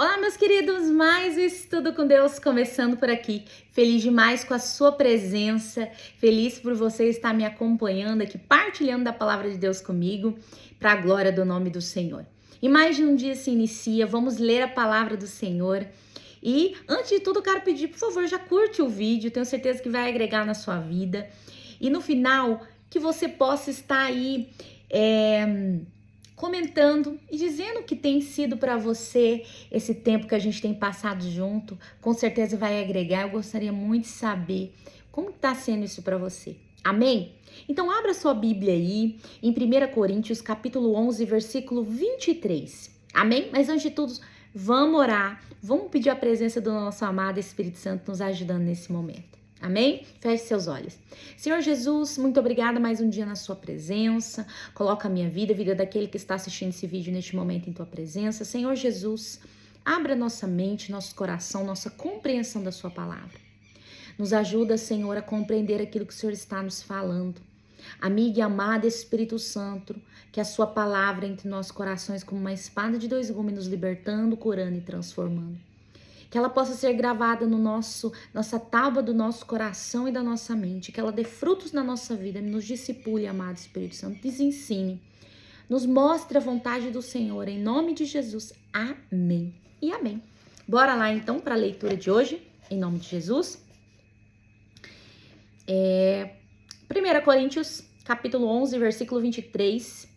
Olá, meus queridos, mais um Estudo com Deus começando por aqui. Feliz demais com a sua presença, feliz por você estar me acompanhando aqui, partilhando da palavra de Deus comigo, para a glória do nome do Senhor. E mais de um dia se inicia, vamos ler a palavra do Senhor. E antes de tudo, quero pedir, por favor, já curte o vídeo, tenho certeza que vai agregar na sua vida. E no final, que você possa estar aí comentando e dizendo o que tem sido para você esse tempo que a gente tem passado junto. Com certeza vai agregar. Eu gostaria muito de saber como está sendo isso para você. Amém? Então abra sua Bíblia aí em 1 Coríntios capítulo 11, versículo 23. Amém? Mas antes de tudo, vamos orar. Vamos pedir a presença do nosso amado Espírito Santo nos ajudando nesse momento. Amém? Feche seus olhos. Senhor Jesus, muito obrigada mais um dia na sua presença. Coloca a minha vida, a vida daquele que está assistindo esse vídeo neste momento em tua presença. Senhor Jesus, abra nossa mente, nosso coração, nossa compreensão da sua palavra. Nos ajuda, Senhor, a compreender aquilo que o Senhor está nos falando. Amiga e amada Espírito Santo, que a sua palavra entre nossos corações como uma espada de dois gumes, nos libertando, curando e transformando. Que ela possa ser gravada no nossa tábua do nosso coração e da nossa mente. Que ela dê frutos na nossa vida, nos discipule, amado Espírito Santo, nos ensine. Nos mostre a vontade do Senhor, em nome de Jesus. Amém e amém. Bora lá então para a leitura de hoje, em nome de Jesus. 1 Coríntios, capítulo 11, versículo 23,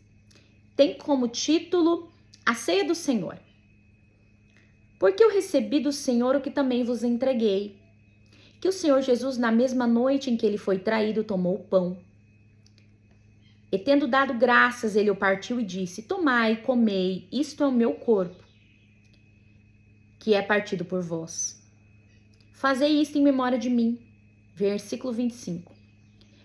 tem como título A Ceia do Senhor. Porque eu recebi do Senhor o que também vos entreguei, que o Senhor Jesus, na mesma noite em que ele foi traído, tomou o pão. E tendo dado graças, ele o partiu e disse: Tomai, comei, isto é o meu corpo, que é partido por vós. Fazei isto em memória de mim. Versículo 25.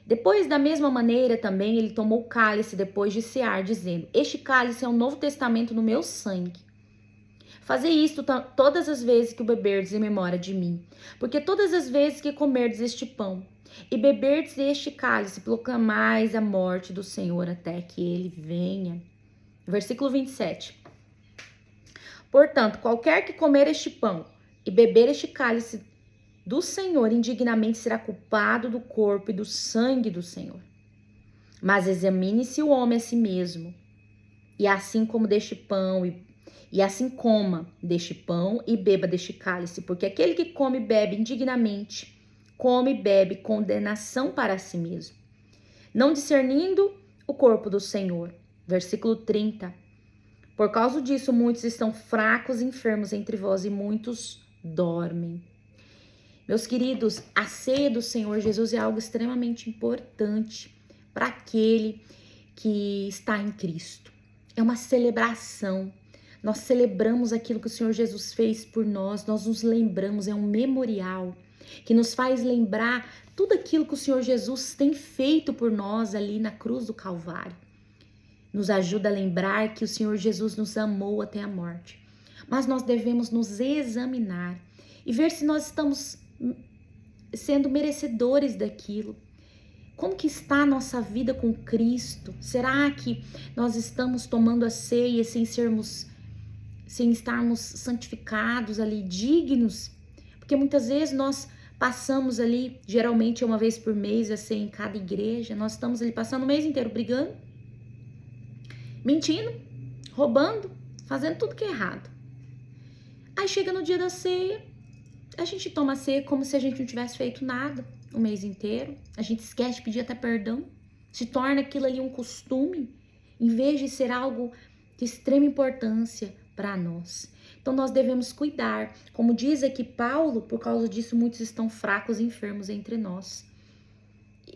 Depois, da mesma maneira, também ele tomou o cálice depois de cear, dizendo: Este cálice é o novo testamento no meu sangue. Fazei isto todas as vezes que o beberdes em memória de mim. Porque todas as vezes que comerdes este pão e beberdes este cálice, proclamais a morte do Senhor até que ele venha. Versículo 27. Portanto, qualquer que comer este pão e beber este cálice do Senhor indignamente será culpado do corpo e do sangue do Senhor. Mas examine-se o homem a si mesmo, e assim como deste pão e assim coma deste pão e beba deste cálice, porque aquele que come e bebe indignamente, come e bebe condenação para si mesmo, não discernindo o corpo do Senhor. Versículo 30. Por causa disso, muitos estão fracos e enfermos entre vós e muitos dormem. Meus queridos, a ceia do Senhor Jesus é algo extremamente importante para aquele que está em Cristo. É uma celebração. Nós celebramos aquilo que o Senhor Jesus fez por nós, nós nos lembramos, é um memorial que nos faz lembrar tudo aquilo que o Senhor Jesus tem feito por nós ali na cruz do Calvário. Nos ajuda a lembrar que o Senhor Jesus nos amou até a morte. Mas nós devemos nos examinar e ver se nós estamos sendo merecedores daquilo. Como que está a nossa vida com Cristo? Será que nós estamos tomando a ceia sem estarmos santificados ali, dignos? Porque muitas vezes nós passamos ali, geralmente uma vez por mês, a ceia em cada igreja, nós estamos ali passando o mês inteiro brigando, mentindo, roubando, fazendo tudo que é errado. Aí chega no dia da ceia, a gente toma a ceia como se a gente não tivesse feito nada o mês inteiro. A gente esquece de pedir até perdão. Se torna aquilo ali um costume, em vez de ser algo de extrema importância para nós. Então nós devemos cuidar. Como diz aqui Paulo, por causa disso muitos estão fracos e enfermos entre nós.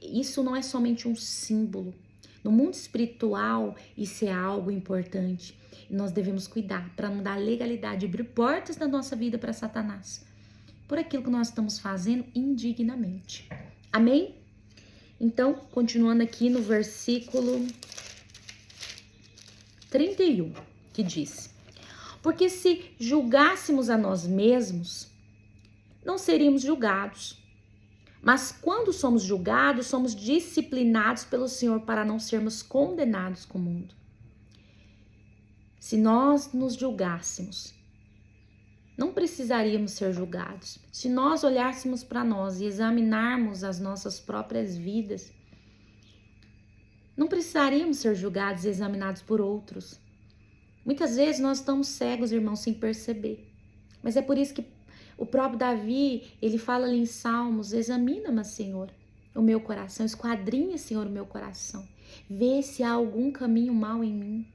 Isso não é somente um símbolo. No mundo espiritual, isso é algo importante. E nós devemos cuidar para não dar legalidade, abrir portas na nossa vida para Satanás, por aquilo que nós estamos fazendo indignamente. Amém? Então, continuando aqui no versículo 31, que diz: Porque se julgássemos a nós mesmos, não seríamos julgados. Mas quando somos julgados, somos disciplinados pelo Senhor para não sermos condenados com o mundo. Se nós nos julgássemos, não precisaríamos ser julgados. Se nós olhássemos para nós e examinarmos as nossas próprias vidas, não precisaríamos ser julgados e examinados por outros. Muitas vezes nós estamos cegos, irmãos, sem perceber. Mas é por isso que o próprio Davi, ele fala ali em Salmos: examina-me, Senhor, o meu coração, esquadrinha, Senhor, o meu coração. Vê se há algum caminho mau em mim.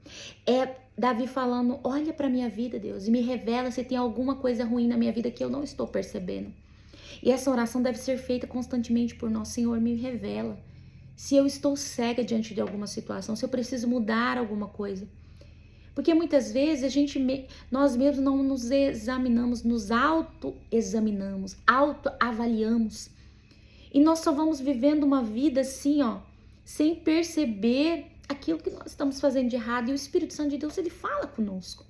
É Davi falando: olha para a minha vida, Deus, e me revela se tem alguma coisa ruim na minha vida que eu não estou percebendo. E essa oração deve ser feita constantemente por nós. Senhor, me revela se eu estou cega diante de alguma situação, se eu preciso mudar alguma coisa. Porque muitas vezes nós mesmos não nos examinamos, nos autoexaminamos, autoavaliamos. E nós só vamos vivendo uma vida assim, sem perceber aquilo que nós estamos fazendo de errado. E o Espírito Santo de Deus, ele fala conosco.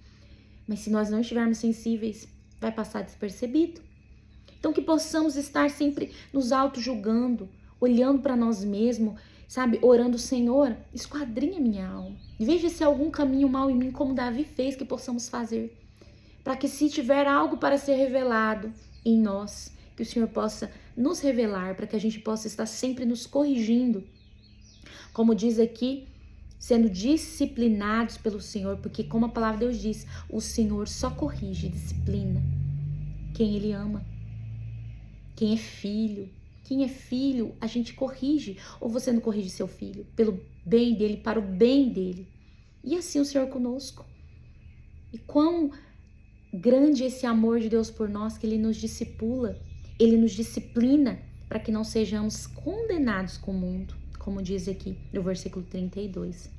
Mas se nós não estivermos sensíveis, vai passar despercebido. Então que possamos estar sempre nos auto-julgando, olhando para nós mesmos, sabe? Orando: Senhor, esquadrinha minha alma. Veja se há algum caminho mau em mim, como Davi fez, que possamos fazer. Para que, se tiver algo para ser revelado em nós, que o Senhor possa nos revelar, para que a gente possa estar sempre nos corrigindo. Como diz aqui, sendo disciplinados pelo Senhor, porque como a palavra de Deus diz, o Senhor só corrige, disciplina quem Ele ama. Quem é filho. Quem é filho, a gente corrige. Ou você não corrige seu filho pelo bem dele, para o bem dele. E assim o Senhor conosco. E quão grande esse amor de Deus por nós, que Ele nos discipula, Ele nos disciplina para que não sejamos condenados com o mundo, como diz aqui no versículo 32.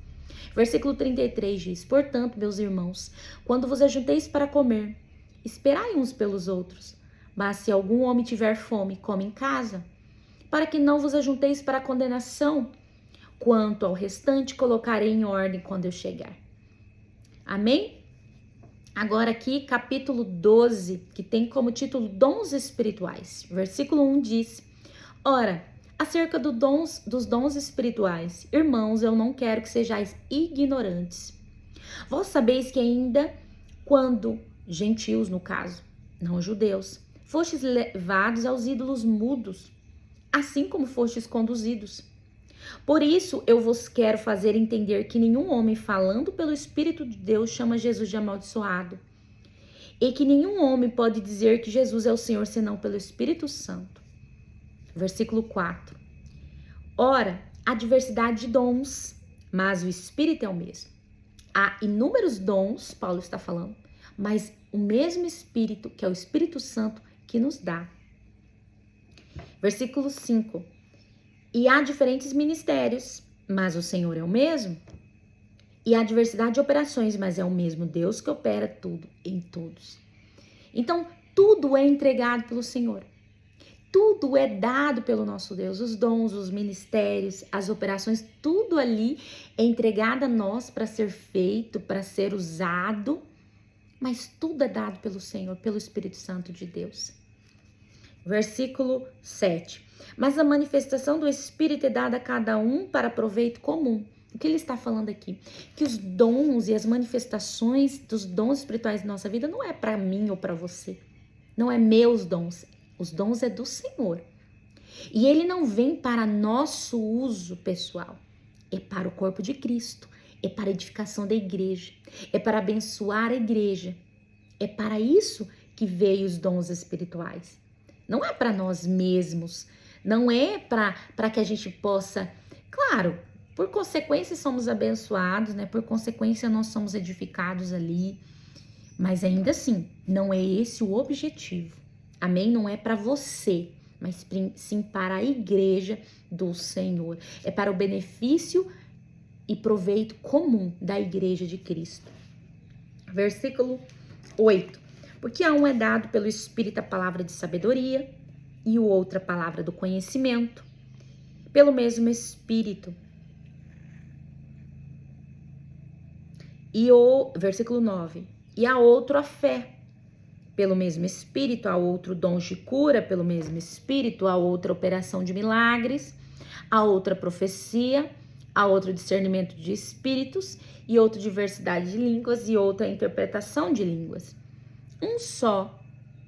Versículo 33 diz: portanto, meus irmãos, quando vos ajunteis para comer, esperai uns pelos outros. Mas se algum homem tiver fome, come em casa, para que não vos ajunteis para a condenação. Quanto ao restante, colocarei em ordem quando eu chegar. Amém? Agora aqui, capítulo 12, que tem como título Dons Espirituais. Versículo 1 diz: ora, acerca dos dons espirituais, irmãos, eu não quero que sejais ignorantes. Vós sabeis que ainda quando gentios, no caso, não judeus, fostes levados aos ídolos mudos, assim como fostes conduzidos. Por isso eu vos quero fazer entender que nenhum homem falando pelo Espírito de Deus chama Jesus de amaldiçoado, e que nenhum homem pode dizer que Jesus é o Senhor senão pelo Espírito Santo. Versículo 4. Ora, há diversidade de dons, mas o Espírito é o mesmo. Há inúmeros dons, Paulo está falando, mas o mesmo Espírito, que é o Espírito Santo, que nos dá. Versículo 5. E há diferentes ministérios, mas o Senhor é o mesmo. E há diversidade de operações, mas é o mesmo Deus que opera tudo em todos. Então, tudo é entregado pelo Senhor. Tudo é dado pelo nosso Deus. Os dons, os ministérios, as operações, tudo ali é entregado a nós para ser feito, para ser usado. Mas tudo é dado pelo Senhor, pelo Espírito Santo de Deus. Versículo 7. Mas a manifestação do Espírito é dada a cada um para proveito comum. O que ele está falando aqui? Que os dons e as manifestações dos dons espirituais da nossa vida não é para mim ou para você. Não é meus dons. Os dons é do Senhor. E ele não vem para nosso uso pessoal. É para o corpo de Cristo. É para a edificação da igreja. É para abençoar a igreja. É para isso que veio os dons espirituais. Não é para nós mesmos. Não é para que a gente possa... Claro, por consequência somos abençoados, né? Por consequência nós somos edificados ali. Mas ainda assim, não é esse o objetivo. Amém? Não é para você, mas sim para a igreja do Senhor. É para o benefício e proveito comum da igreja de Cristo. Versículo 8. Porque a um é dado pelo Espírito a palavra de sabedoria e o outro a palavra do conhecimento, pelo mesmo Espírito. Versículo 9. E a outro a fé, pelo mesmo Espírito, a outro dons de cura, pelo mesmo Espírito, a outra operação de milagres, a outra profecia, a outro discernimento de espíritos, e outra diversidade de línguas, e outra interpretação de línguas. Um só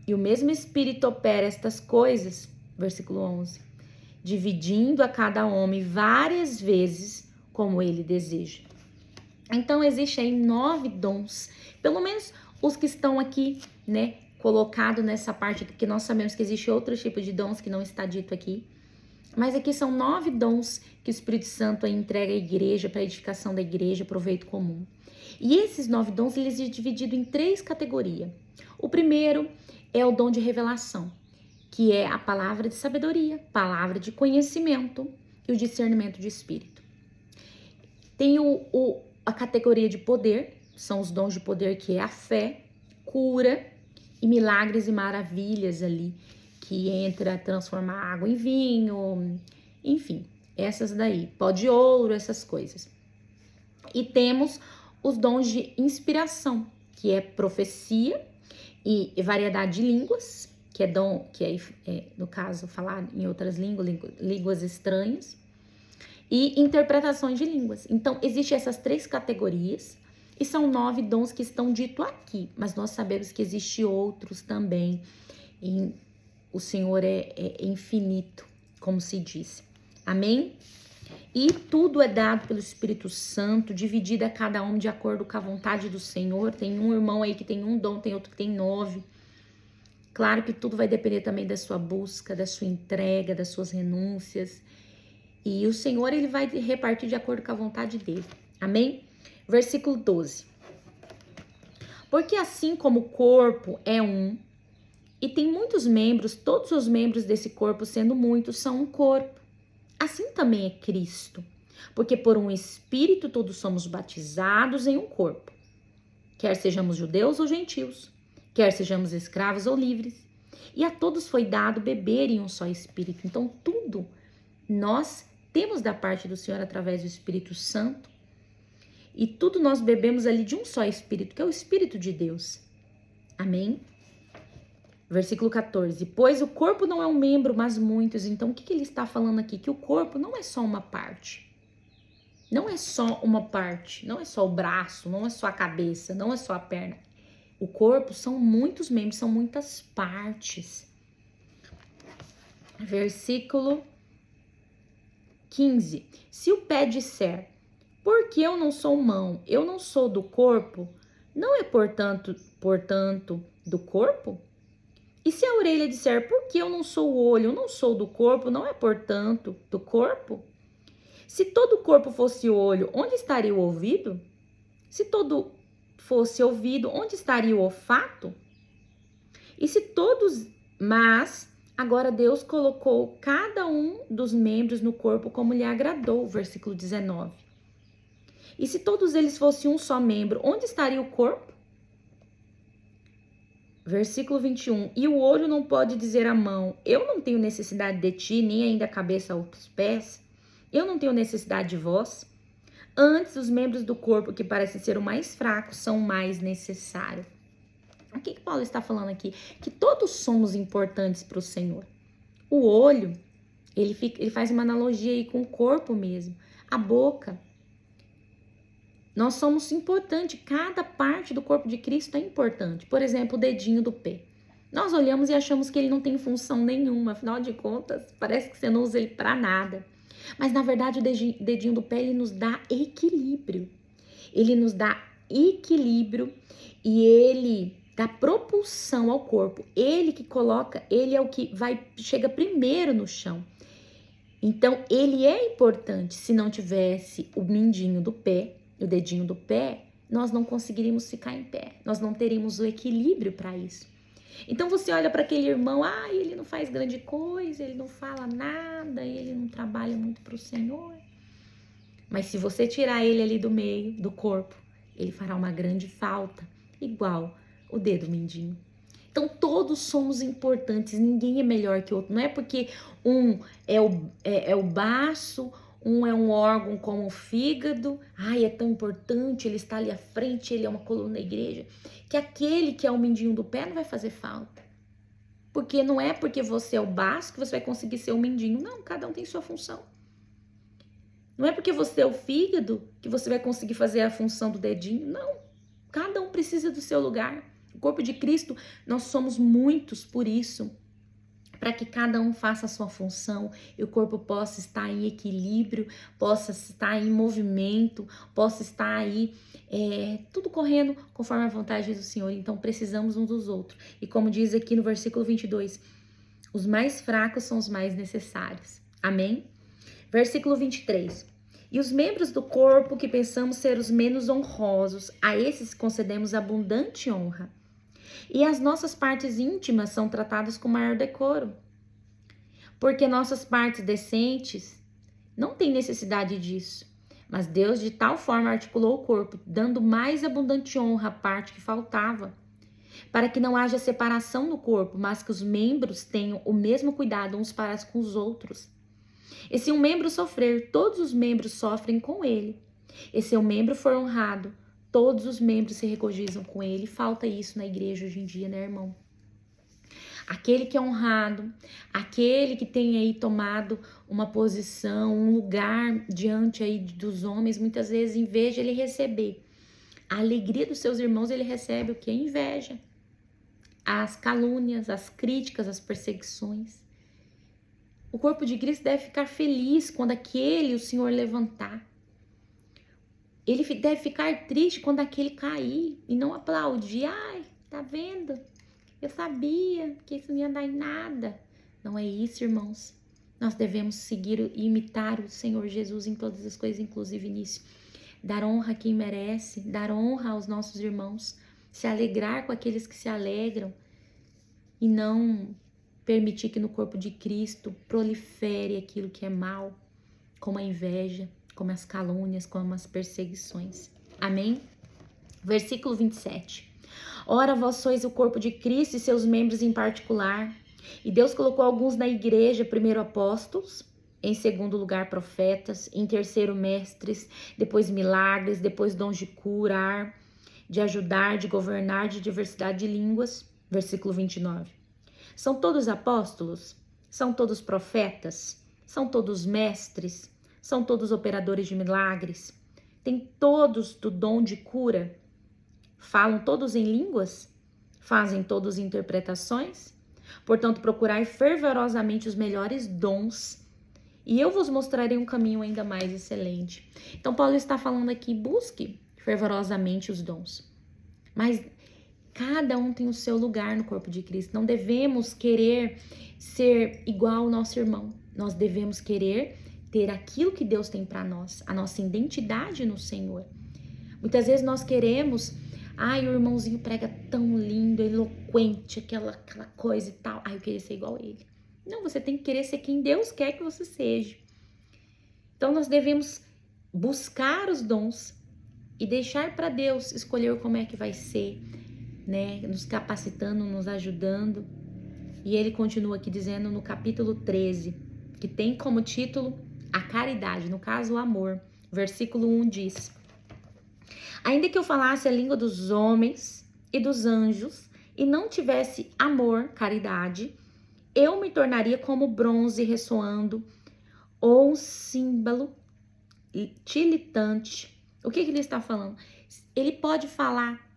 E o mesmo Espírito opera estas coisas, versículo 11, dividindo a cada homem várias vezes como ele deseja. Então, existe aí 9 dons, pelo menos os que estão aqui, né, colocado nessa parte, porque nós sabemos que existe outro tipo de dons que não está dito aqui. Mas aqui são 9 dons que o Espírito Santo entrega à igreja, para a edificação da igreja, proveito comum. E esses 9 dons, eles são divididos em 3 categorias. O primeiro é o dom de revelação, que é a palavra de sabedoria, palavra de conhecimento e o discernimento de espírito. Tem a categoria de poder, são os dons de poder, que é a fé, cura e milagres e maravilhas ali, que entra transformar água em vinho, enfim, essas daí, pó de ouro, essas coisas. E temos os dons de inspiração, que é profecia e variedade de línguas, que é dom, que é no caso, falar em outras línguas estranhas, e interpretações de línguas. Então, existem essas 3 categorias, e são 9 dons que estão ditos aqui, mas nós sabemos que existem outros também, e o Senhor é infinito, como se diz. Amém? E tudo é dado pelo Espírito Santo, dividido a cada um de acordo com a vontade do Senhor. Tem um irmão aí que tem um dom, tem outro que tem 9. Claro que tudo vai depender também da sua busca, da sua entrega, das suas renúncias. E o Senhor, ele vai repartir de acordo com a vontade dele. Amém? Versículo 12. Porque assim como o corpo é um, e tem muitos membros, todos os membros desse corpo, sendo muitos, são um corpo. Assim também é Cristo. Porque por um Espírito todos somos batizados em um corpo. Quer sejamos judeus ou gentios, quer sejamos escravos ou livres. E a todos foi dado beber em um só Espírito. Então tudo nós temos da parte do Senhor através do Espírito Santo. E tudo nós bebemos ali de um só Espírito, que é o Espírito de Deus. Amém? Versículo 14. Pois o corpo não é um membro, mas muitos. Então, o que ele está falando aqui? Que o corpo não é só uma parte. Não é só uma parte. Não é só o braço, não é só a cabeça, não é só a perna. O corpo são muitos membros, são muitas partes. Versículo 15. Se o pé disser, porque eu não sou mão, eu não sou do corpo, não é portanto do corpo? E se a orelha disser, porque eu não sou o olho, eu não sou do corpo, não é portanto do corpo? Se todo o corpo fosse olho, onde estaria o ouvido? Se todo fosse ouvido, onde estaria o olfato? E se todos, mas agora Deus colocou cada um dos membros no corpo como lhe agradou, versículo 19. E se todos eles fossem um só membro, onde estaria o corpo? Versículo 21. E o olho não pode dizer à mão, eu não tenho necessidade de ti, nem ainda a cabeça aos pés. Eu não tenho necessidade de vós. Antes, os membros do corpo que parecem ser o mais fraco são o mais necessários. O que Paulo está falando aqui? Que todos somos importantes para o Senhor. O olho, ele faz uma analogia aí com o corpo mesmo. A boca. Nós somos importantes, cada parte do corpo de Cristo é importante. Por exemplo, o dedinho do pé. Nós olhamos e achamos que ele não tem função nenhuma, afinal de contas, parece que você não usa ele para nada. Mas na verdade o dedinho do pé, ele nos dá equilíbrio. Ele nos dá equilíbrio e ele dá propulsão ao corpo. Ele que coloca, ele é o que chega primeiro no chão. Então, ele é importante. Se não tivesse o mindinho do pé, o dedinho do pé, nós não conseguiríamos ficar em pé. Nós não teríamos o equilíbrio para isso. Então você olha para aquele irmão, ele não faz grande coisa, ele não fala nada, ele não trabalha muito para o Senhor. Mas se você tirar ele ali do meio, do corpo, ele fará uma grande falta, igual o dedo mindinho. Então todos somos importantes, ninguém é melhor que o outro. Não é porque um é o baço, um é um órgão como o fígado, é tão importante, ele está ali à frente, ele é uma coluna da igreja, que aquele que é o mindinho do pé não vai fazer falta. Porque não é porque você é o baço que você vai conseguir ser o mindinho. Não, cada um tem sua função. Não é porque você é o fígado que você vai conseguir fazer a função do dedinho. Não, cada um precisa do seu lugar. O corpo de Cristo, nós somos muitos por isso, para que cada um faça a sua função e o corpo possa estar em equilíbrio, possa estar em movimento, possa estar aí tudo correndo conforme a vontade do Senhor. Então precisamos uns dos outros. E como diz aqui no versículo 22, os mais fracos são os mais necessários. Amém? Versículo 23. E os membros do corpo que pensamos ser os menos honrosos, a esses concedemos abundante honra. E as nossas partes íntimas são tratadas com maior decoro. Porque nossas partes decentes não têm necessidade disso. Mas Deus de tal forma articulou o corpo, dando mais abundante honra à parte que faltava, para que não haja separação no corpo, mas que os membros tenham o mesmo cuidado uns para com os outros. E se um membro sofrer, todos os membros sofrem com ele. E se um membro for honrado, todos os membros se regozijam com ele. Falta isso na igreja hoje em dia, né, irmão? Aquele que é honrado, aquele que tem aí tomado uma posição, um lugar diante aí dos homens, muitas vezes, em vez de ele receber a alegria dos seus irmãos, ele recebe o que? A inveja, as calúnias, as críticas, as perseguições. O corpo de Cristo deve ficar feliz quando aquele o Senhor levantar. Ele deve ficar triste quando aquele cair e não aplaudir. Ai, tá vendo? Eu sabia que isso não ia dar em nada. Não é isso, irmãos. Nós devemos seguir e imitar o Senhor Jesus em todas as coisas, inclusive nisso. Dar honra a quem merece, dar honra aos nossos irmãos, se alegrar com aqueles que se alegram e não permitir que no corpo de Cristo prolifere aquilo que é mal, como a inveja, como as calúnias, como as perseguições. Amém? Versículo 27. Ora, vós sois o corpo de Cristo e seus membros em particular. E Deus colocou alguns na igreja, primeiro apóstolos, em segundo lugar profetas, em terceiro mestres, depois milagres, depois dons de curar, de ajudar, de governar, de diversidade de línguas. Versículo 29. São todos apóstolos? São todos profetas? São todos mestres? São todos operadores de milagres? Tem todos do dom de cura? Falam todos em línguas? Fazem todos interpretações? Portanto, procurai fervorosamente os melhores dons, e eu vos mostrarei um caminho ainda mais excelente. Então, Paulo está falando aqui, busque fervorosamente os dons. Mas cada um tem o seu lugar no corpo de Cristo. Não devemos querer ser igual ao nosso irmão. Nós devemos querer ter aquilo que Deus tem para nós, a nossa identidade no Senhor. Muitas vezes nós queremos, ai, o irmãozinho prega tão lindo, eloquente, aquela coisa e tal. Ai, eu queria ser igual a ele. Não, você tem que querer ser quem Deus quer que você seja. Então nós devemos buscar os dons e deixar para Deus escolher como é que vai ser, né? Nos capacitando, nos ajudando. E ele continua aqui dizendo no capítulo 13, que tem como título a caridade, no caso o amor. Versículo 1 diz: ainda que eu falasse a língua dos homens e dos anjos e não tivesse amor, caridade, eu me tornaria como bronze ressoando ou um símbolo tilitante. O que ele está falando? Ele pode falar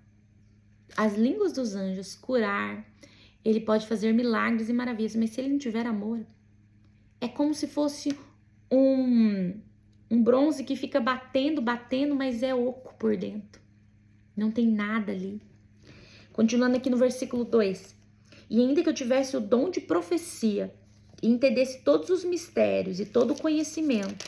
as línguas dos anjos, curar, ele pode fazer milagres e maravilhas, mas se ele não tiver amor, é como se fosse um bronze que fica batendo, mas é oco por dentro. Não tem nada ali. Continuando aqui no versículo 2. E ainda que eu tivesse o dom de profecia e entendesse todos os mistérios e todo o conhecimento,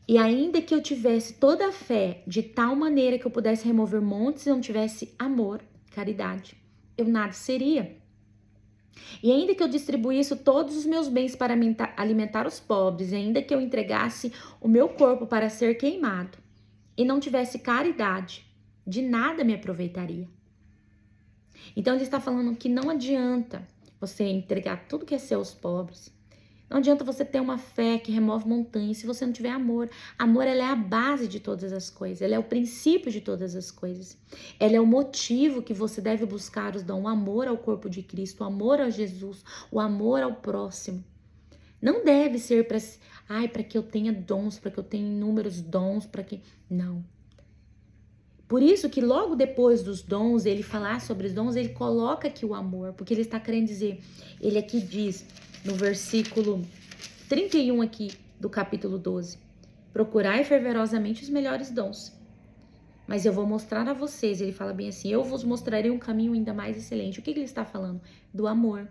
e ainda que eu tivesse toda a fé de tal maneira que eu pudesse remover montes e não tivesse amor, caridade, eu nada seria. E ainda que eu distribuísse todos os meus bens para alimentar os pobres, e ainda que eu entregasse o meu corpo para ser queimado, e não tivesse caridade, de nada me aproveitaria. Então ele está falando que não adianta você entregar tudo que é seu aos pobres. Não adianta você ter uma fé que remove montanhas se você não tiver amor. Amor, ela é a base de todas as coisas. Ela é o princípio de todas as coisas. Ela é o motivo que você deve buscar os dons. O amor ao corpo de Cristo, o amor a Jesus, o amor ao próximo. Não deve ser para que eu tenha dons, para que eu tenha inúmeros dons, para que... Não. Por isso que logo depois dos dons, ele falar sobre os dons, ele coloca aqui o amor, porque ele está querendo dizer, ele aqui diz no versículo 31 aqui do capítulo 12, procurai fervorosamente os melhores dons. Mas eu vou mostrar a vocês, ele fala bem assim, eu vos mostrarei um caminho ainda mais excelente. O que ele está falando? Do amor.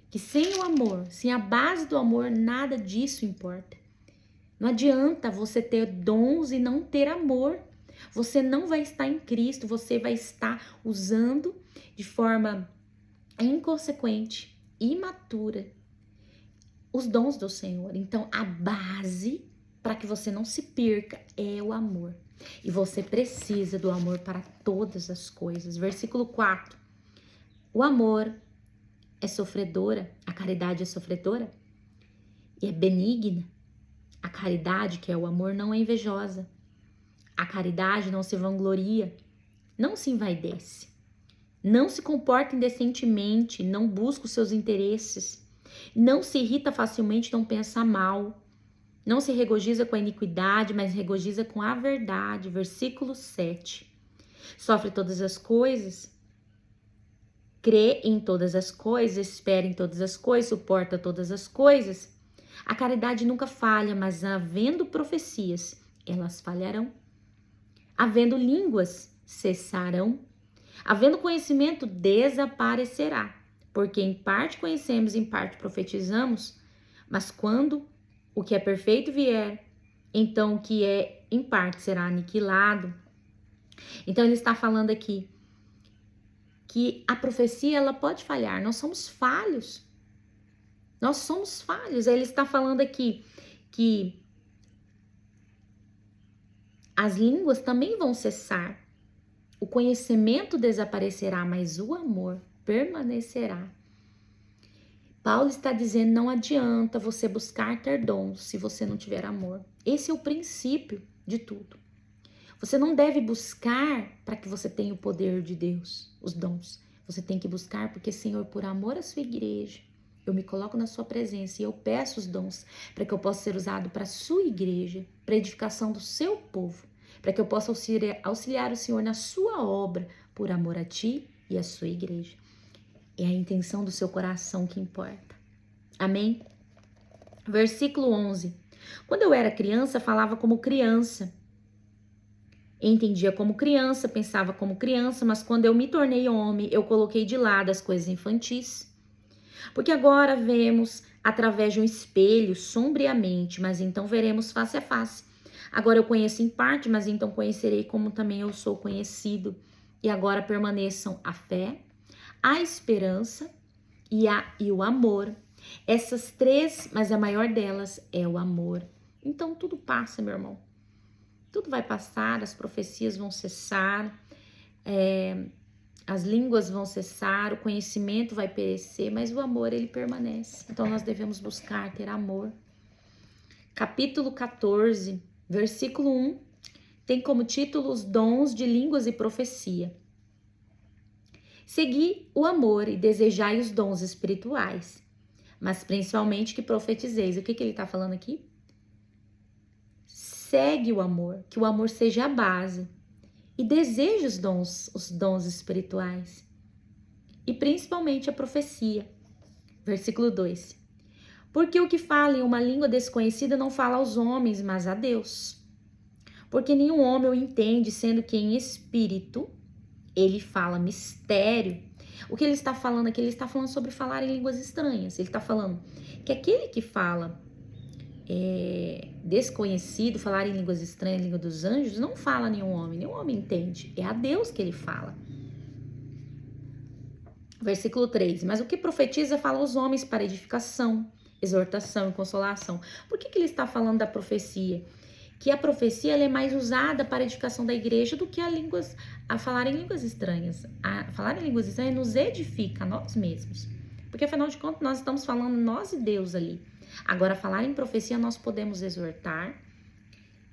Que sem o amor, sem a base do amor, nada disso importa. Não adianta você ter dons e não ter amor. Você não vai estar em Cristo, você vai estar usando de forma inconsequente, imatura, os dons do Senhor. Então, a base para que você não se perca é o amor. E você precisa do amor para todas as coisas. Versículo 4. O amor é sofredora, a caridade é sofredora e é benigna. A caridade, que é o amor, não é invejosa. A caridade não se vangloria, não se envaidece, não se comporta indecentemente, não busca os seus interesses, não se irrita facilmente, não pensa mal, não se regozija com a iniquidade, mas regozija com a verdade. Versículo 7. Sofre todas as coisas, crê em todas as coisas, espera em todas as coisas, suporta todas as coisas. A caridade nunca falha, mas havendo profecias, elas falharão. Havendo línguas, cessarão. Havendo conhecimento, desaparecerá. Porque em parte conhecemos, em parte profetizamos. Mas quando o que é perfeito vier, então o que é em parte será aniquilado. Então ele está falando aqui que a profecia ela pode falhar. Nós somos falhos. Nós somos falhos. Ele está falando aqui que as línguas também vão cessar, o conhecimento desaparecerá, mas o amor permanecerá. Paulo está dizendo, não adianta você buscar ter dons se você não tiver amor. Esse é o princípio de tudo. Você não deve buscar para que você tenha o poder de Deus, os dons. Você tem que buscar porque, Senhor, por amor à sua igreja, eu me coloco na sua presença e eu peço os dons para que eu possa ser usado para a sua igreja, para a edificação do seu povo, para que eu possa auxiliar o Senhor na sua obra, por amor a ti e à sua igreja. É a intenção do seu coração que importa. Amém? Versículo 11. Quando eu era criança, falava como criança. Entendia como criança, pensava como criança, mas quando eu me tornei homem, eu coloquei de lado as coisas infantis. Porque agora vemos através de um espelho, sombriamente, mas então veremos face a face. Agora eu conheço em parte, mas então conhecerei como também eu sou conhecido. E agora permaneçam a fé, a esperança e o amor. Essas três, mas a maior delas é o amor. Então tudo passa, meu irmão. Tudo vai passar, as profecias vão cessar, as línguas vão cessar, o conhecimento vai perecer, mas o amor, ele permanece. Então, nós devemos buscar ter amor. Capítulo 14, versículo 1, tem como título os dons de línguas e profecia. Segui o amor e desejai os dons espirituais, mas principalmente que profetizeis. O que ele está falando aqui? Segue o amor, que o amor seja a base. E deseja os dons espirituais. E principalmente a profecia. Versículo 2. Porque o que fala em uma língua desconhecida não fala aos homens, mas a Deus. Porque nenhum homem o entende, sendo que em espírito ele fala mistério. O que ele está falando aqui? Ele está falando sobre falar em línguas estranhas. Ele está falando que aquele que fala desconhecido, falar em línguas estranhas, língua dos anjos, não fala a nenhum homem entende, é a Deus que ele fala. Versículo 3, mas o que profetiza fala aos homens para edificação, exortação e consolação. Por que ele está falando da profecia? Que a profecia ela é mais usada para a edificação da igreja do que a falar em línguas estranhas. A falar em línguas estranhas nos edifica a nós mesmos, porque afinal de contas nós estamos falando nós e Deus ali. Agora, falar em profecia, nós podemos exortar,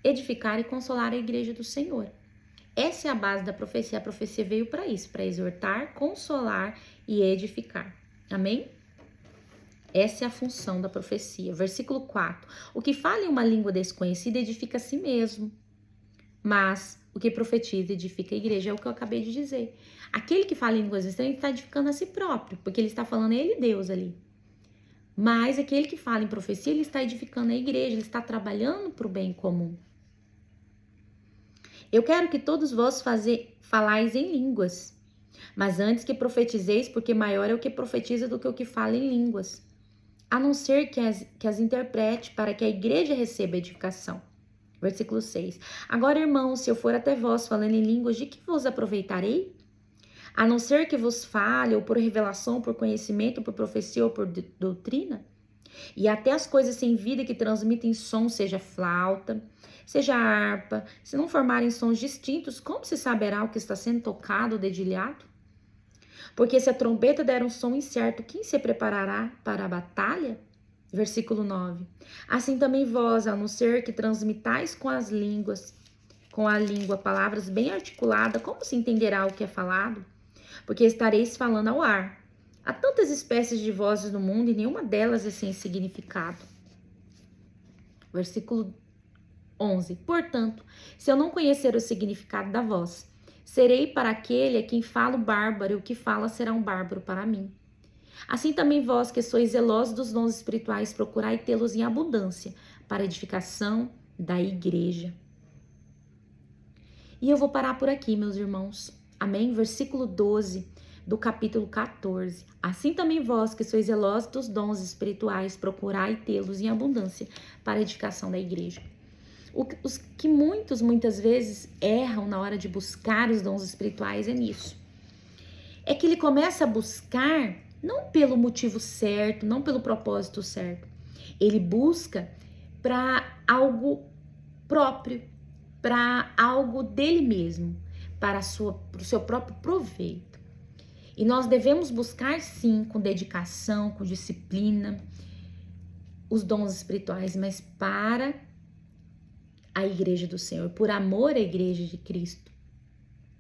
edificar e consolar a igreja do Senhor. Essa é a base da profecia. A profecia veio para isso, para exortar, consolar e edificar. Amém? Essa é a função da profecia. Versículo 4. O que fala em uma língua desconhecida edifica a si mesmo, mas o que profetiza edifica a igreja, é o que eu acabei de dizer. Aquele que fala em línguas estranhas está edificando a si próprio, porque ele está falando ele e Deus ali. Mas aquele que fala em profecia, ele está edificando a igreja, ele está trabalhando para o bem comum. Eu quero que todos vós falais em línguas, mas antes que profetizeis, porque maior é o que profetiza do que o que fala em línguas, a não ser que as interprete, para que a igreja receba edificação. Versículo 6. Agora, irmãos, se eu for até vós falando em línguas, de que vos aproveitarei? A não ser que vos fale, ou por revelação, por conhecimento, por profecia ou por doutrina? E até as coisas sem vida que transmitem som, seja flauta, seja harpa, se não formarem sons distintos, como se saberá o que está sendo tocado ou dedilhado? Porque se a trombeta der um som incerto, quem se preparará para a batalha? Versículo 9. Assim também vós, a não ser que transmitais com a língua, palavras bem articuladas, como se entenderá o que é falado? Porque estareis falando ao ar. Há tantas espécies de vozes no mundo e nenhuma delas é sem significado. Versículo 11. Portanto, se eu não conhecer o significado da voz, serei para aquele a quem falo bárbaro, e o que fala será um bárbaro para mim. Assim também vós, que sois zelosos dos dons espirituais, procurai tê-los em abundância, para a edificação da igreja. E eu vou parar por aqui, meus irmãos. Amém? Versículo 12 do capítulo 14. Assim também vós, que sois zelosos dos dons espirituais, procurai tê-los em abundância, para a edificação da igreja. Os que muitas vezes erram na hora de buscar os dons espirituais é nisso. É que ele começa a buscar não pelo motivo certo, não pelo propósito certo. Ele busca para algo próprio, para algo dele mesmo, para o seu próprio proveito. E nós devemos buscar sim, com dedicação, com disciplina, os dons espirituais, mas para a igreja do Senhor, por amor à igreja de Cristo.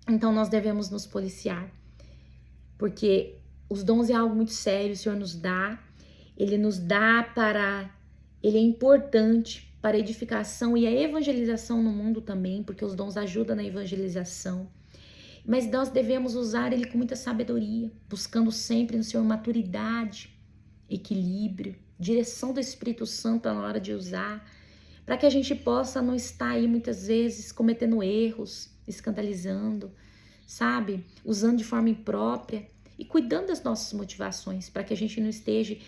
Então nós devemos nos policiar, porque os dons é algo muito sério, o Senhor nos dá, Ele nos dá Ele é importante para a edificação e a evangelização no mundo também, porque os dons ajudam na evangelização. Mas nós devemos usar Ele com muita sabedoria, buscando sempre no Senhor maturidade, equilíbrio, direção do Espírito Santo na hora de usar, para que a gente possa não estar aí muitas vezes cometendo erros, escandalizando, sabe? Usando de forma imprópria e cuidando das nossas motivações, para que a gente não esteja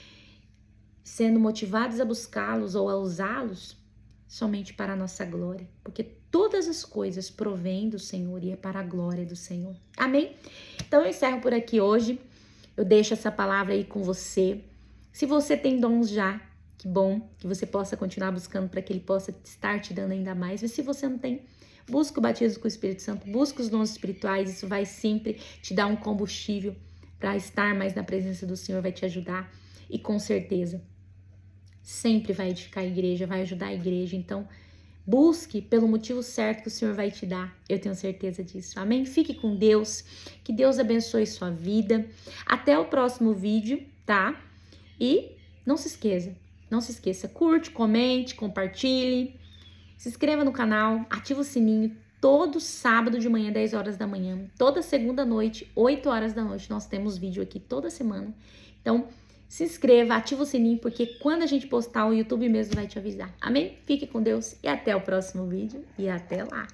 sendo motivados a buscá-los ou a usá-los somente para a nossa glória, porque todas as coisas provêm do Senhor e é para a glória do Senhor. Amém? Então eu encerro por aqui hoje, eu deixo essa palavra aí com você. Se você tem dons já, que bom que você possa continuar buscando para que Ele possa estar te dando ainda mais. Mas se você não tem, busca o batismo com o Espírito Santo, busca os dons espirituais, isso vai sempre te dar um combustível para estar mais na presença do Senhor, vai te ajudar e com certeza sempre vai edificar a igreja, vai ajudar a igreja. Então, busque pelo motivo certo que o Senhor vai te dar. Eu tenho certeza disso. Amém? Fique com Deus. Que Deus abençoe sua vida. Até o próximo vídeo, tá? E não se esqueça, curte, comente, compartilhe. Se inscreva no canal, ativa o sininho. Todo sábado de manhã, 10 horas da manhã. Toda segunda noite, 8 horas da noite. Nós temos vídeo aqui toda semana. Então, se inscreva, ativa o sininho, porque quando a gente postar, o YouTube mesmo vai te avisar. Amém? Fique com Deus e até o próximo vídeo. E até lá!